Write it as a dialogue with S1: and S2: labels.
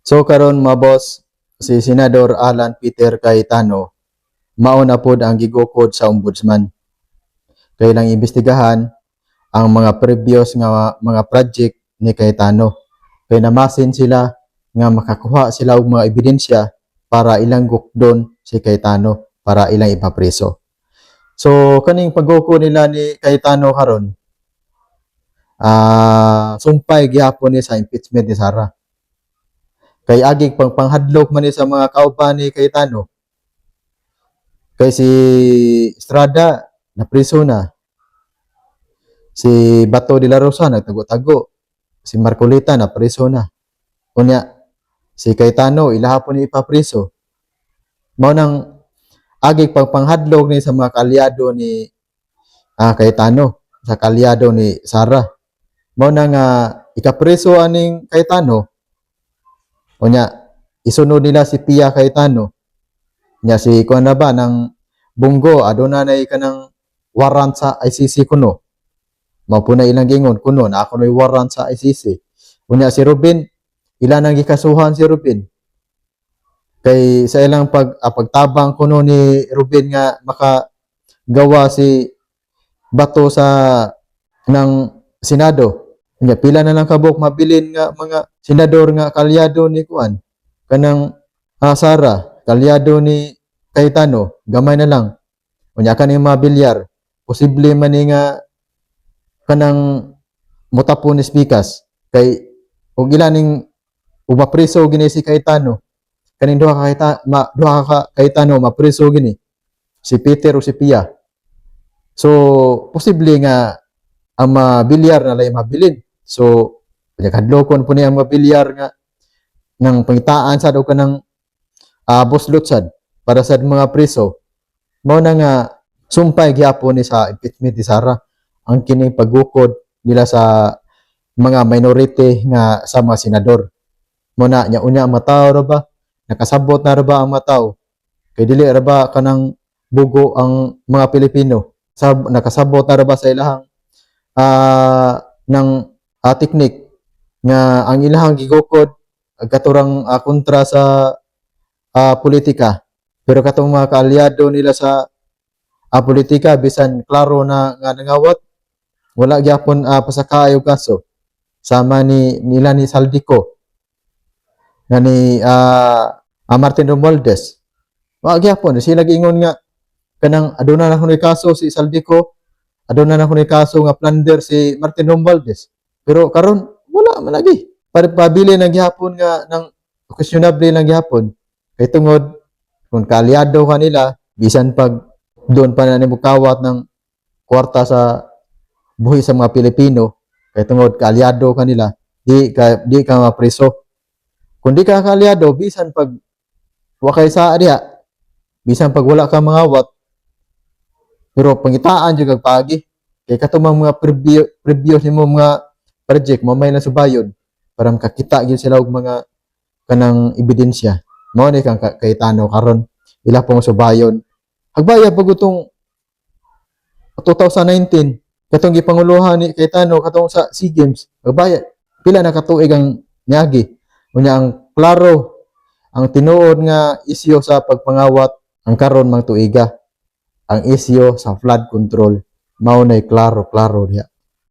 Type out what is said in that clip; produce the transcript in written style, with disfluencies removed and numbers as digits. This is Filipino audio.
S1: So karon mga boss, si Senador Alan Peter Cayetano mao na pod ang gigukod sa ombudsman. Kay lang imbestigahan ang mga previous nga mga project ni Cayetano. Kay namasin sila nga makakuha sila og mga ebidensya para ilang gukdon si Cayetano para ilang ipapreso. So kaning pagguko nila ni Cayetano karon sumpay gyapon ni sa impeachment ni Sara. Kay agig panghadlok man ni sa mga kauban ni Cayetano. Kay si Estrada napriso na. Si Bato de la Rosa nagtago-tago. Si Marcolita napriso na. Unya si Cayetano ilahapon ni ipapriso. Mao nang agig panghadlok ni sa mga kalyado ni Cayetano, sa kalyado ni Sara. Mao nang ikapreso aning Cayetano. Unya isunod nila si Pia Cayetano. Nya si kuan na ba ng Bunggo adunay kanang warrant sa ICC kuno. Mao po na ilang gingon kuno na ako may warrant sa ICC. Unya si Ruben ilan ang gikasuhan si Ruben. Kay sa ilang pagtabang kuno ni Ruben nga makagawa si Bato sa ng Senado. Unya pila na lang kabuk mabilin nga mga senador nga kalyado ni kuan kanang Sara, kalyado ni Cayetano, gamay na lang. Unya kaning mga bilyar, posible man ni nga kanang mutapon ni speakers kay og ilaning umapreso gini si Cayetano. Kaning duha ka Cayetano mapreso gini. Si Peter o si Pia. So posible nga ang mga bilyar na lay mabilin. So kadlokon po niya ang mga bilyar nga nang pangitaan sad og kanang buslot sad para sa mga preso. Mao na nga sumpay gyapon ni sa impeachment ni Sara ang kining paggukod nila sa mga minority nga sa mga senador. Mao na nya unya ang mataw ra ba? Nakasabot na ra ba ang mataw? Kay dili ra ba kanang bugo ang mga Pilipino? Nakasabot na ra ba sa ilahang ng teknik nga ang ilahang gigukod katurang kontra sa politika. Pero katong mga kaalyado nila sa politika bisan klaro na nga nangawat wala gyapon pasakaay og kaso. Sama nila ni Saldico na ni Martin Romualdez. Wa gyapon sila giingon nga kanang aduna na kuno kaso si Saldico, aduna na kuno kaso nga plunder si Martin Romualdez. Pero karon wala man lagi. Pabili na gyapon nga nang questionable lang gyapon. Kay tungod kung kaalyado ka nila, bisan pag doon pa na nimukawat ng kwarta sa buhi sa mga Pilipino, kay tungod kaalyado ka nila, di ka mapreso. Kung di ka kaalyado, bisan pag wakay sa diha, bisan pag wala ka mangawat, pero pangitaan jud kag pagi. Kay katong mga previous nimo mga project mo may nasubayon para makakita gyud sila og mga kanang ebidensya. Mao ni kang Cayetano karon ila pong subayon. Hagbaya pag utong 2019 katong gipanguluhan ni Cayetano katong sa SEA Games. Hagbaya pila na katuig ang niagi. Unya ang klaro ang tinuod nga isyu sa pagpangawat ang karon mang tuiga. Ang isyu sa flood control mao nay klaro diha.